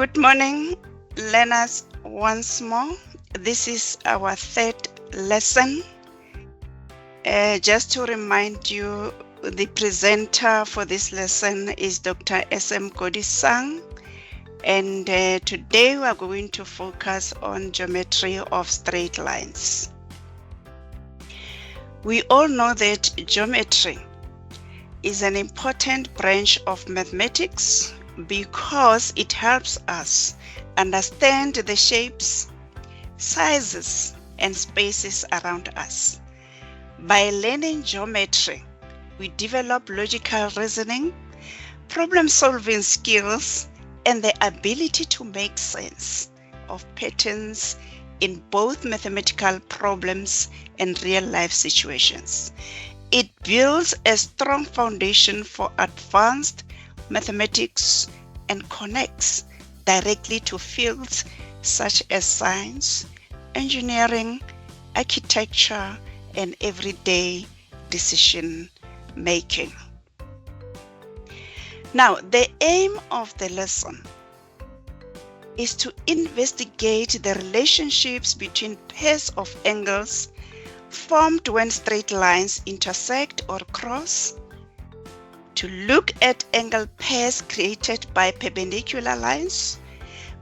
Good morning, learners, once more. This is our third lesson. Just to remind you, the presenter for this lesson is Dr. Kodisang, and today we are going to focus on geometry of straight lines. We all know that geometry is an important branch of mathematics because it helps us understand the shapes, sizes, and spaces around us. By learning geometry, we develop logical reasoning, problem-solving skills, and the ability to make sense of patterns in both mathematical problems and real-life situations. It builds a strong foundation for advanced mathematics and connects directly to fields such as science, engineering, architecture, and everyday decision making. Now, the aim of the lesson is to investigate the relationships between pairs of angles formed when straight lines intersect or cross, to look at angle pairs created by perpendicular lines,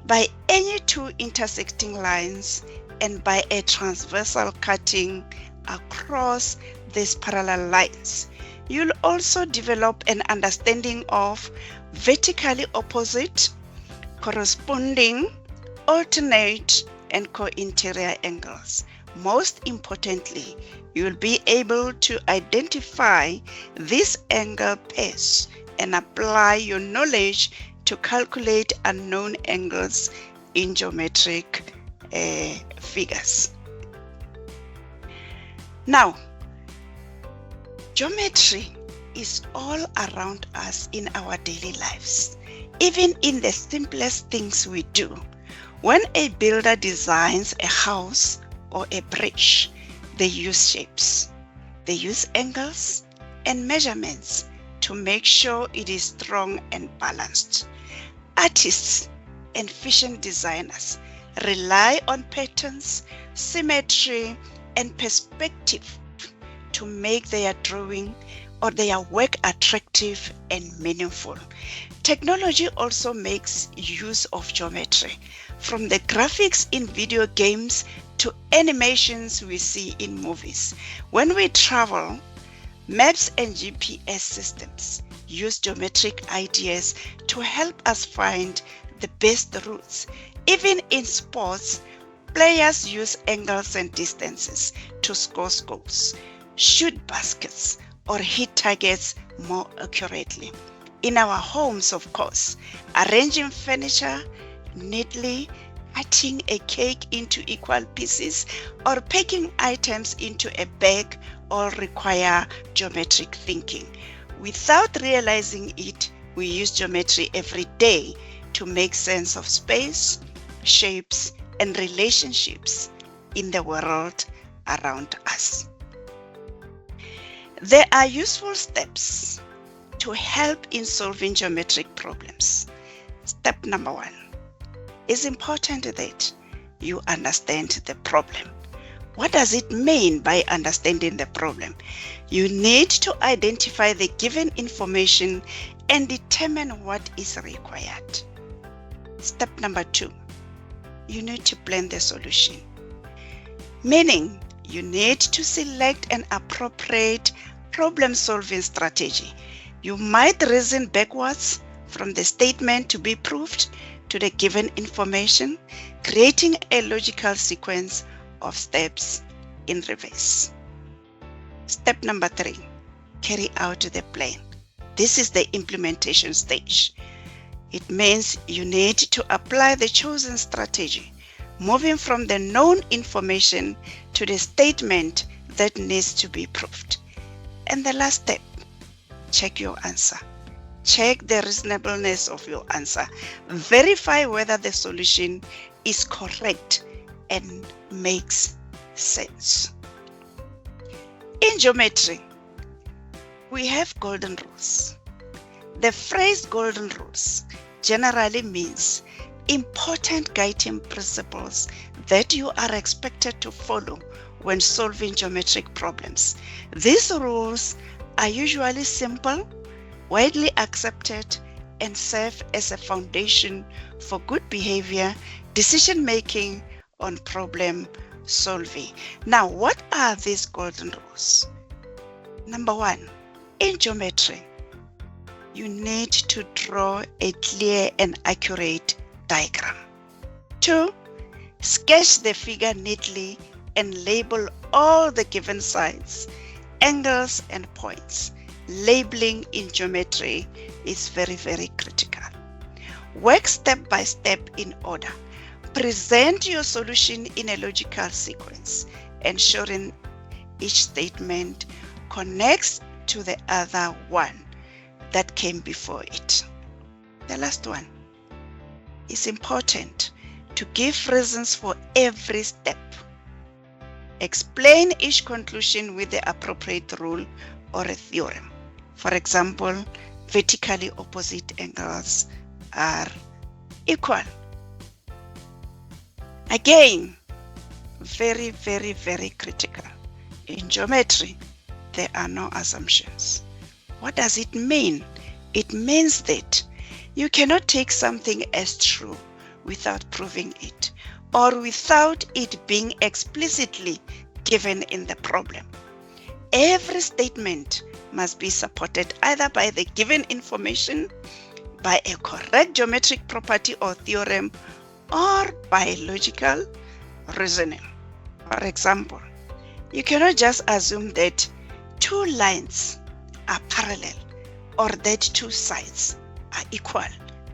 by any two intersecting lines, and by a transversal cutting across these parallel lines. You'll also develop an understanding of vertically opposite, corresponding, alternate, and co-interior angles. Most importantly, you will be able to identify these angle pairs and apply your knowledge to calculate unknown angles in geometric figures. Now, geometry is all around us in our daily lives, even in the simplest things we do. When a builder designs a house or a bridge, they use shapes, they use angles and measurements to make sure it is strong and balanced. Artists and fashion designers rely on patterns, symmetry, and perspective to make their drawing or their work attractive and meaningful. Technology also makes use of geometry, from the graphics in video games to animations we see in movies. When we travel, maps and GPS systems use geometric ideas to help us find the best routes. Even in sports, players use angles and distances to score goals, shoot baskets, or hit targets more accurately. In our homes, of course, arranging furniture neatly, cutting a cake into equal pieces, or packing items into a bag all require geometric thinking. Without realizing it, we use geometry every day to make sense of space, shapes, and relationships in the world around us. There are useful steps to help in solving geometric problems. Step number 1. It's important that you understand the problem. What does it mean by understanding the problem? You need to identify the given information and determine what is required. Step number 2. You need to plan the solution. Meaning, you need to select an appropriate problem-solving strategy. You might reason backwards from the statement to be proved to the given information, creating a logical sequence of steps in reverse. Step number 3, carry out the plan. This is the implementation stage. It means you need to apply the chosen strategy, moving from the known information to the statement that needs to be proved. And the last step, check your answer. Check the reasonableness of your answer. Verify whether the solution is correct and makes sense. In geometry, we have golden rules. The phrase golden rules generally means Important guiding principles that you are expected to follow when solving geometric problems. These rules are usually simple, widely accepted, and serve as a foundation for good behavior, decision making on problem solving. Now, what are these golden rules? Number 1, in geometry, you need to draw a clear and accurate diagram. 2, sketch the figure neatly and label all the given sides, angles, and points. Labeling in geometry is very, very critical. Work step by step in order. Present your solution in a logical sequence, ensuring each statement connects to the other one that came before it. The last one is important to give reasons for every step. Explain each conclusion with the appropriate rule or a theorem. For example, vertically opposite angles are equal. Again, very, very, very critical. In geometry, there are no assumptions. What does it mean? It means that you cannot take something as true without proving it, or without it being explicitly given in the problem. Every statement must be supported either by the given information, by a correct geometric property or theorem, or by logical reasoning. For example, you cannot just assume that two lines are parallel or that two sides are equal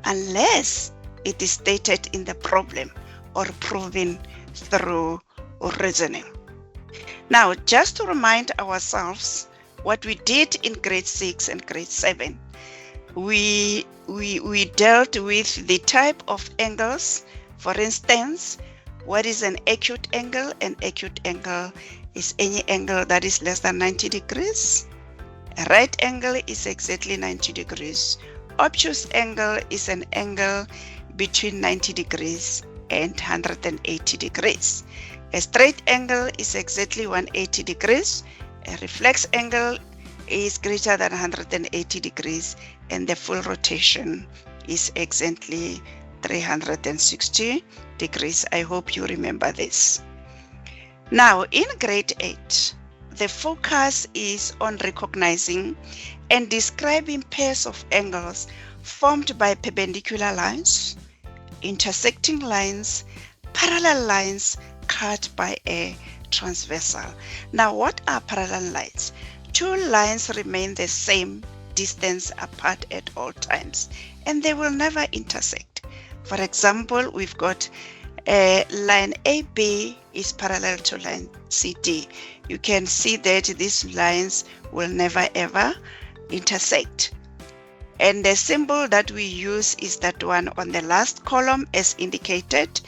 unless it is stated in the problem or proven through reasoning. Now, just to remind ourselves what we did in grade 6 and grade 7, we dealt with the type of angles. For instance, what is an acute angle? An acute angle is any angle that is less than 90 degrees. A right angle is exactly 90 degrees. Obtuse angle is an angle between 90 degrees and 180 degrees. A straight angle is exactly 180 degrees. A reflex angle is greater than 180 degrees, and the full rotation is exactly 360 degrees. I hope you remember this. Now, in grade 8, the focus is on recognizing and describing pairs of angles formed by perpendicular lines, intersecting lines, parallel lines cut by a transversal. Now, what are parallel lines? Two lines remain the same distance apart at all times, and they will never intersect. For example, we've got line AB is parallel to line CD. You can see that these lines will never ever intersect. And the symbol that we use is that one on the last column as indicated.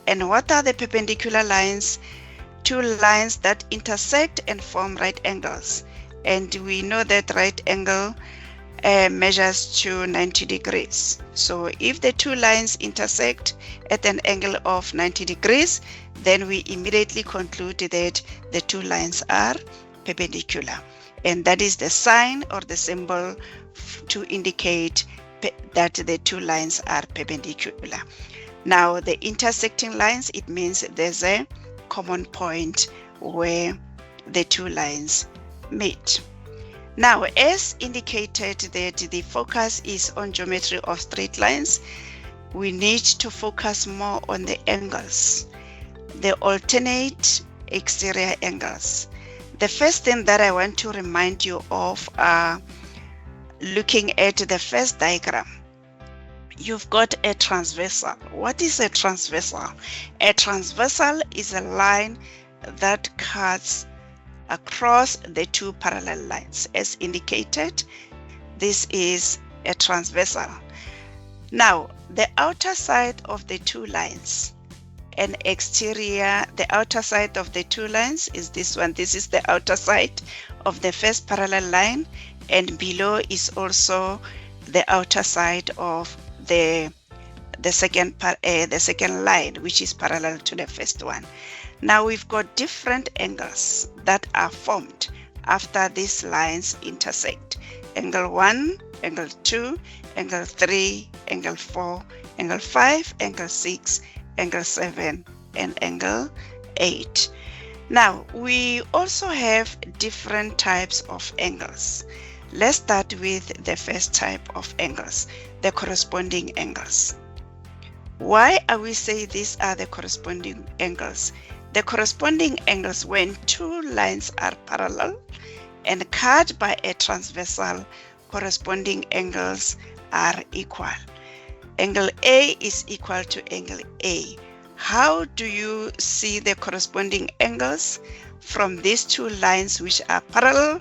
And what are the perpendicular lines? Two lines that intersect and form right angles. And we know that right angle measures to 90 degrees. So if the two lines intersect at an angle of 90 degrees, then we immediately conclude that the two lines are perpendicular. And that is the sign or the symbol to indicate that the two lines are perpendicular. Now, the intersecting lines, it means there's a common point where the two lines meet. Now, as indicated that the focus is on geometry of straight lines, we need to focus more on the angles, the alternate exterior angles. The first thing that I want to remind you of are looking at the first diagram. You've got a transversal. What is a transversal? A transversal is a line that cuts across the two parallel lines. As indicated, this is a transversal. Now, the outer side of the two lines and exterior, the outer side of the two lines is this one. This is the outer side of the first parallel line, and below is also the outer side of the the second line, which is parallel to the first one. Now we've got different angles that are formed after these lines intersect. Angle 1, angle 2, angle 3, angle 4, angle 5, angle 6, angle 7, and angle 8. Now, we also have different types of angles. Let's start with the first type of angles, the corresponding angles. Why are we saying these are the corresponding angles? The corresponding angles when two lines are parallel and cut by a transversal, corresponding angles are equal. Angle A is equal to angle A. How do you see the corresponding angles? From these two lines which are parallel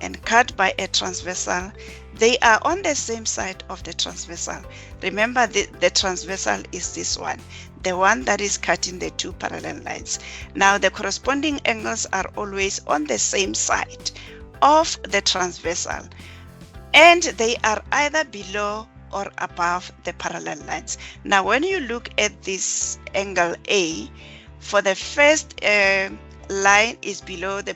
and cut by a transversal, they are on the same side of the transversal. Remember, the transversal is this one, the one that is cutting the two parallel lines. Now the corresponding angles are always on the same side of the transversal, and they are either below or above the parallel lines. Now when you look at this angle A, for the first line is below the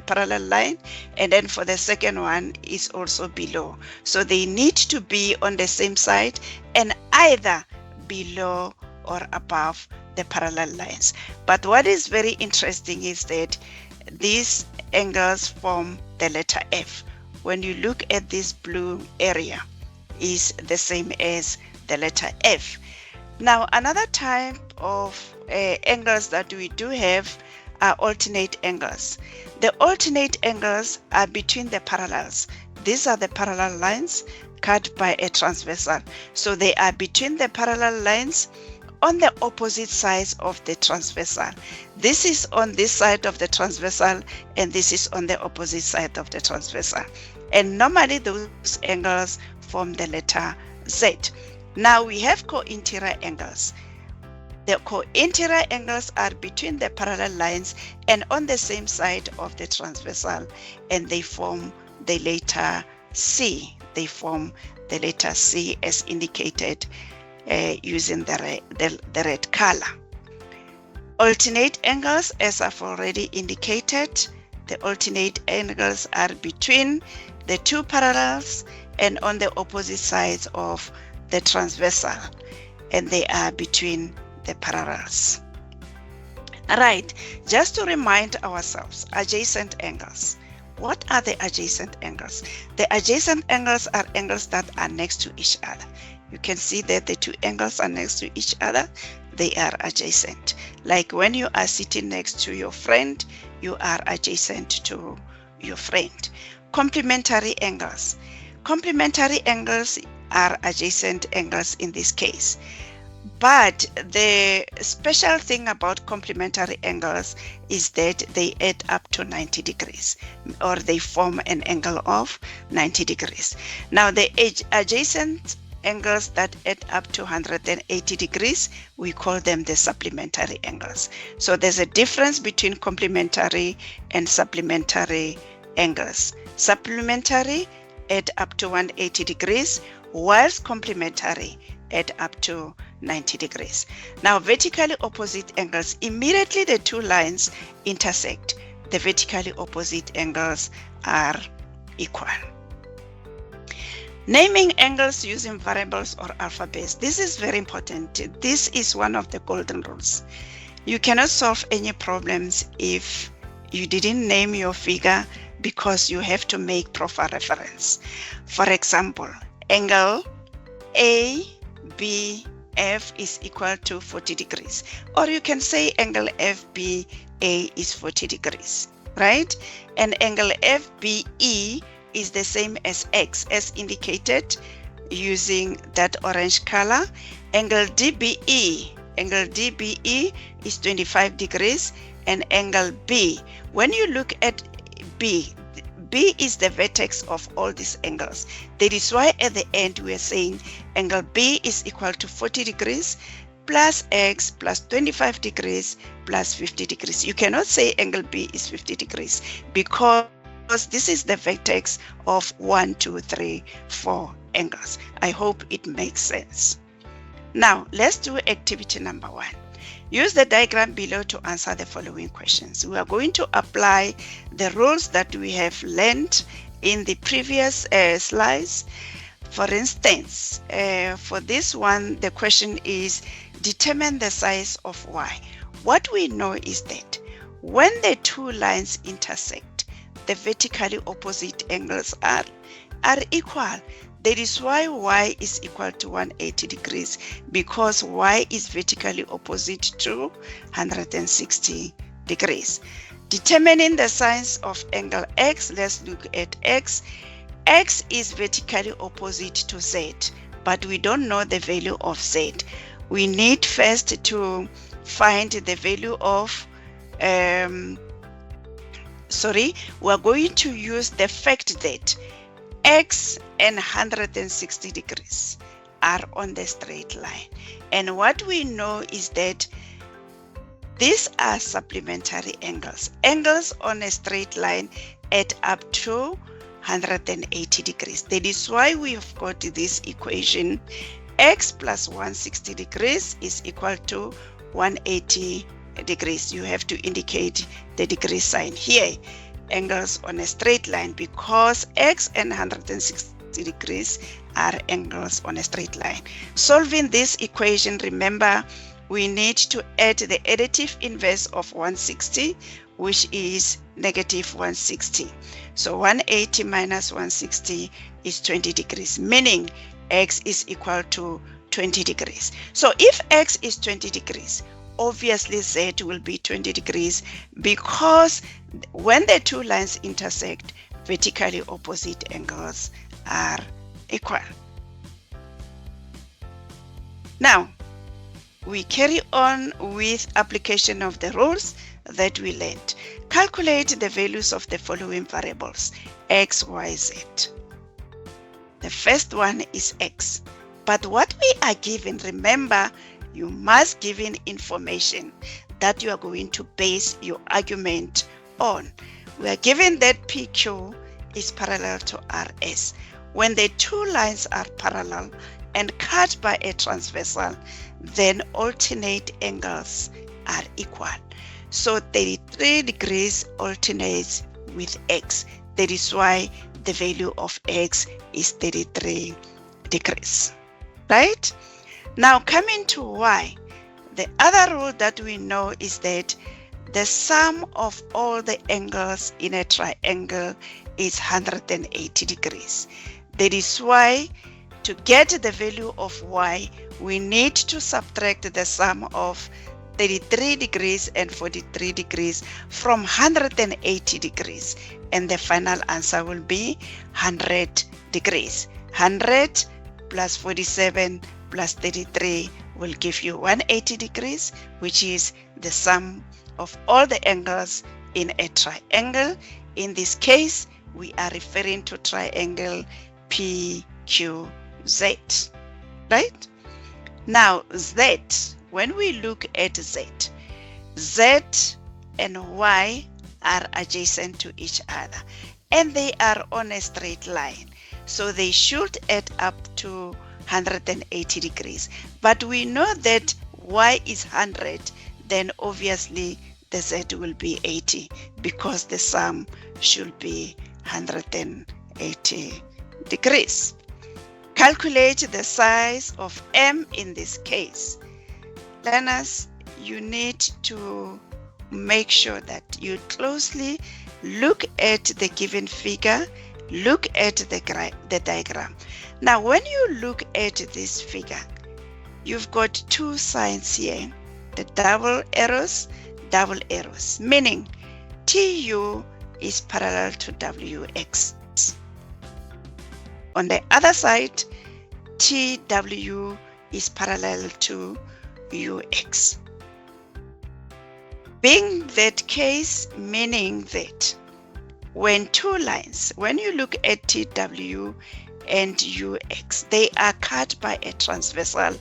parallel line, and then for the second one is also below. So they need to be on the same side and either below or above the parallel lines. But what is very interesting is that these angles form the letter F. When you look at this blue area, is the same as the letter F. Now another type of angles that we do have are alternate angles. The alternate angles are between the parallels. These are the parallel lines cut by a transversal. So they are between the parallel lines on the opposite sides of the transversal. This is on this side of the transversal and this is on the opposite side of the transversal. And normally those angles form the letter Z. Now we have co-interior angles. The co-interior angles are between the parallel lines and on the same side of the transversal, and they form the letter C. They form the letter C as indicated using the red color. Alternate angles, as I've already indicated, the alternate angles are between the two parallels and on the opposite sides of the transversal, and they are between the parallels. Alright, just to remind ourselves, adjacent angles. What are the adjacent angles? The adjacent angles are angles that are next to each other. You can see that the two angles are next to each other. They are adjacent. Like when you are sitting next to your friend, you are adjacent to your friend. Complementary angles. Complementary angles are adjacent angles in this case. But the special thing about complementary angles is that they add up to 90 degrees, or they form an angle of 90 degrees. Now the adjacent angles that add up to 180 degrees, we call them the supplementary angles. So there's a difference between complementary and supplementary angles. Supplementary add up to 180 degrees, whilst complementary add up to 90 degrees. Now vertically opposite angles, immediately the two lines intersect, the vertically opposite angles are equal. Naming angles using variables or alphabets. This is very important. This is one of the golden rules. You cannot solve any problems if you didn't name your figure, because you have to make proper reference. For example, angle ABF is equal to 40 degrees. Or you can say angle FBA is 40 degrees, right? And angle FBE is the same as X, as indicated using that orange color. Angle DBE is 25 degrees, and angle B, when you look at B is the vertex of all these angles. That is why at the end we are saying angle B is equal to 40 degrees plus X plus 25 degrees plus 50 degrees. You cannot say angle B is 50 degrees because this is the vertex of 1, 2, 3, 4 angles. I hope it makes sense. Now, let's do activity number 1. Use the diagram below to answer the following questions. We are going to apply the rules that we have learned in the previous slides. For instance, for this one, the question is, determine the size of y. What we know is that when the two lines intersect, the vertically opposite angles are equal. That is why y is equal to 180 degrees, because y is vertically opposite to 160 degrees. Determining the size of angle x, let's look at x. X is vertically opposite to z, but we don't know the value of z. We need first to find the value of, we're going to use the fact that x and 160 degrees are on the straight line. And what we know is that these are supplementary angles. Angles on a straight line add up to 180 degrees. That is why we have got this equation. X plus 160 degrees is equal to 180 degrees. You have to indicate the degree sign here. Angles on a straight line, because x and 160 degrees are angles on a straight line. Solving this equation, remember, we need to add the additive inverse of 160, which is negative 160. So 180 minus 160 is 20 degrees, meaning x is equal to 20 degrees. So if x is 20 degrees, obviously z will be 20 degrees, because when the two lines intersect, vertically opposite angles are equal. Now, we carry on with application of the rules that we learned. Calculate the values of the following variables: x, y, z. The first one is x. But what we are given, remember, you must give in information that you are going to base your argument on. We are given that PQ is parallel to RS. When the two lines are parallel and cut by a transversal, then alternate angles are equal. So 33 degrees alternates with x. That is why the value of x is 33 degrees. Right? Now coming to y, the other rule that we know is that the sum of all the angles in a triangle is 180 degrees. That is why to get the value of y, we need to subtract the sum of 33 degrees and 43 degrees from 180 degrees. And the final answer will be 100 degrees. 100 plus 47 plus 33 will give you 180 degrees, which is the sum of all the angles in a triangle. In this case, we are referring to triangle PQZ, right? Now, Z, when we look at Z, Z and Y are adjacent to each other, and they are on a straight line. So they should add up to 180 degrees. But we know that Y is 100, then obviously the Z will be 80, because the sum should be 180 degrees. Calculate the size of M in this case. Learners, you need to make sure that you closely look at the given figure, look at the diagram. Now, when you look at this figure, you've got two signs here, the double arrows, meaning TU is parallel to WX. On the other side, TW is parallel to UX. Being that case, meaning that when two lines, when you look at TW and UX, they are cut by a transversal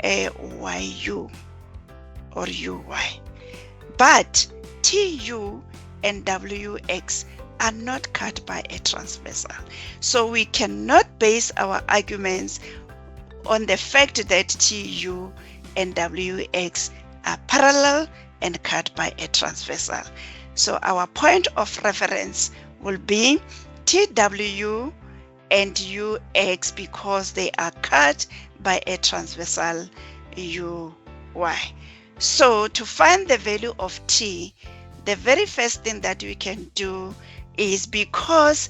YU or UY. But TU and WX are not cut by a transversal. So we cannot base our arguments on the fact that TU and WX are parallel and cut by a transversal. So our point of reference will be TW and UX because they are cut by a transversal UY. So to find the value of T, the very first thing that we can do is, because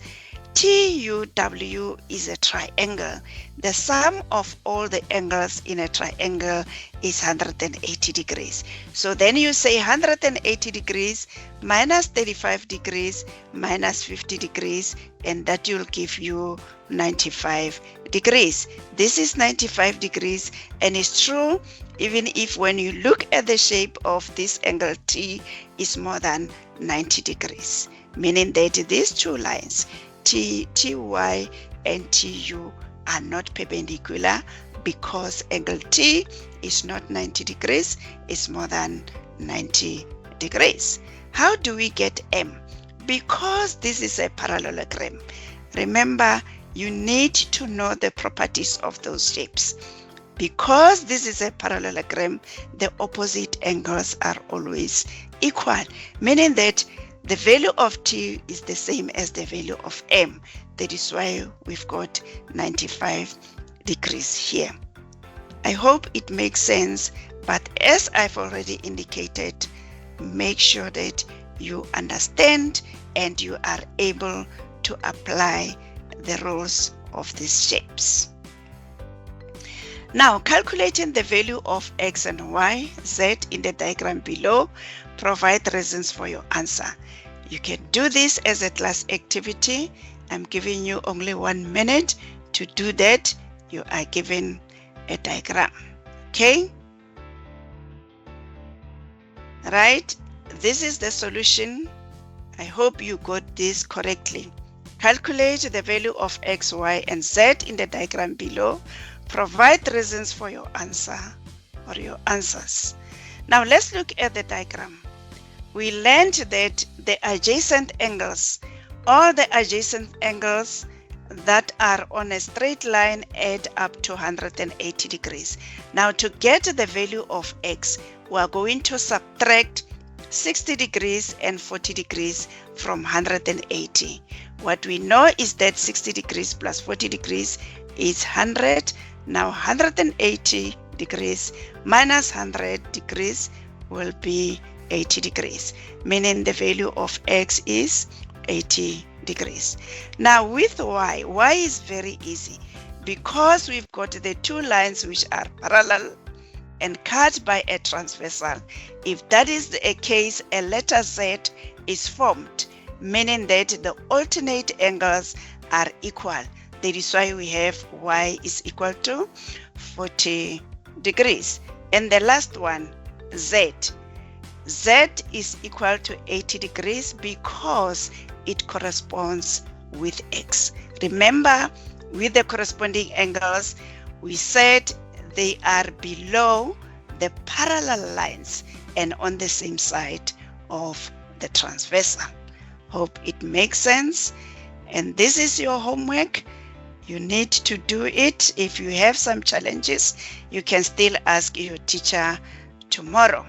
TUW is a triangle, the sum of all the angles in a triangle is 180 degrees. So then you say 180 degrees minus 35 degrees minus 50 degrees, and that will give you 95 degrees. This is 95 degrees, and it's true even if when you look at the shape of this angle T is more than 90 degrees, meaning that these two lines TY and TU are not perpendicular because angle T is not 90 degrees, it's more than 90 degrees. How do we get M? Because this is a parallelogram. Remember, you need to know the properties of those shapes. Because this is a parallelogram, the opposite angles are always equal, meaning that the value of T is the same as the value of M. That is why we've got 95 degrees here. I hope it makes sense, but as I've already indicated, make sure that you understand and you are able to apply the rules of these shapes. Now, calculating the value of X and Y, Z in the diagram below, provide reasons for your answer. You can do this as a class activity. I'm giving you only 1 minute to do that. You are given a diagram. Okay? Right? This is the solution. I hope you got this correctly. Calculate the value of X, Y, and Z in the diagram below. Provide reasons for your answer or your answers. Now let's look at the diagram. We learned that the adjacent angles, all the adjacent angles that are on a straight line add up to 180 degrees. Now to get the value of X, we are going to subtract 60 degrees and 40 degrees from 180. What we know is that 60 degrees plus 40 degrees is 100. Now 180 degrees minus 100 degrees will be 80 degrees, meaning the value of X is 80 degrees. Now with Y is very easy because we've got the two lines which are parallel and cut by a transversal. If that is the case, a letter Z is formed, meaning that the alternate angles are equal. That is why we have Y is equal to 40 degrees. And the last one, Z. Z is equal to 80 degrees because it corresponds with X. Remember, with the corresponding angles, we said they are below the parallel lines and on the same side of the transversal. Hope it makes sense. And this is your homework. You need to do it. If you have some challenges, you can still ask your teacher tomorrow.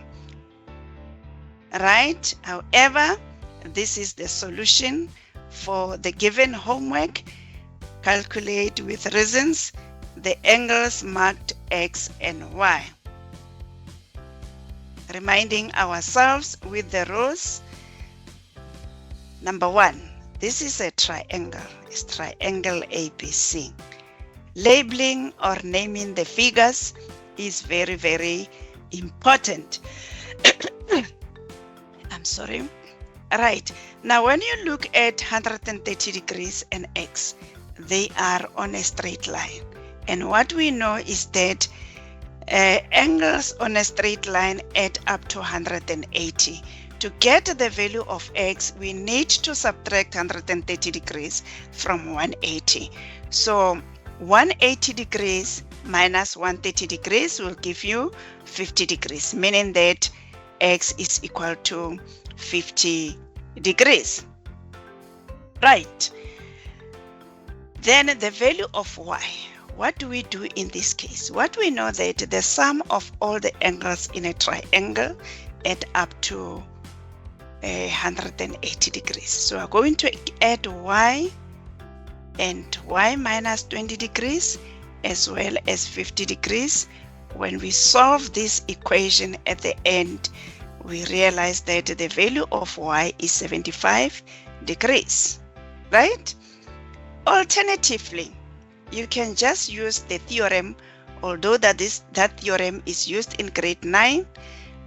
Right? However, this is the solution for the given homework. Calculate with reasons the angles marked X and Y. Reminding ourselves with the rules. Number 1, this is a triangle. It's triangle ABC. Labeling or naming the figures is very, very important. I'm sorry. Right. Now, when you look at 130 degrees and X, they are on a straight line. And what we know is that angles on a straight line add up to 180. To get the value of X, we need to subtract 130 degrees from 180. So 180 degrees minus 130 degrees will give you 50 degrees, meaning that X is equal to 50 degrees. Right. Then the value of Y. what do we do in this case? What we know that the sum of all the angles in a triangle add up to 180 degrees. So we're going to add y and y minus 20 degrees as well as 50 degrees. When we solve this equation at the end, we realize that the value of y is 75 degrees, right? Alternatively, you can just use the theorem, although that theorem is used in grade 9.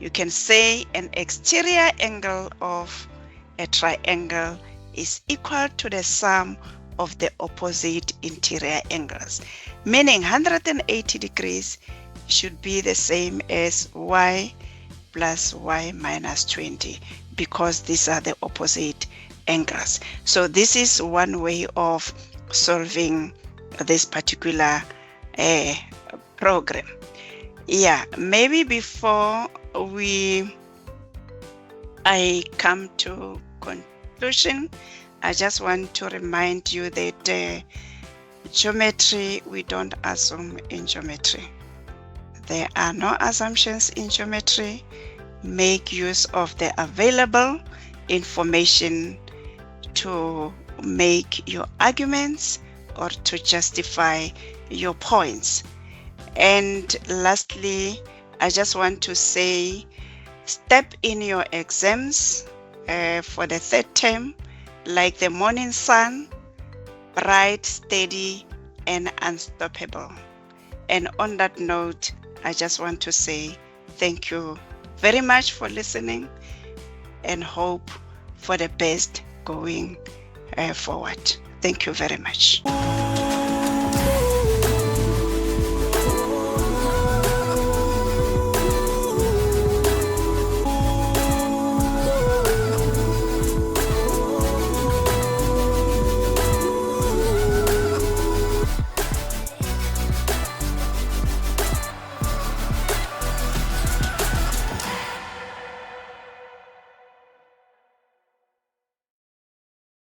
You can say an exterior angle of a triangle is equal to the sum of the opposite interior angles, meaning 180 degrees should be the same as y plus y minus 20, because these are the opposite angles. So this is one way of solving this particular program. Yeah, maybe before I come to conclusion, I just want to remind you that geometry, we don't assume in geometry. There are no assumptions in geometry. Make use of the available information to make your arguments or to justify your points. And lastly, I just want to say, step in your exams for the third term like the morning sun, bright, steady, and unstoppable. And on that note, I just want to say thank you very much for listening and hope for the best going forward. Thank you very much.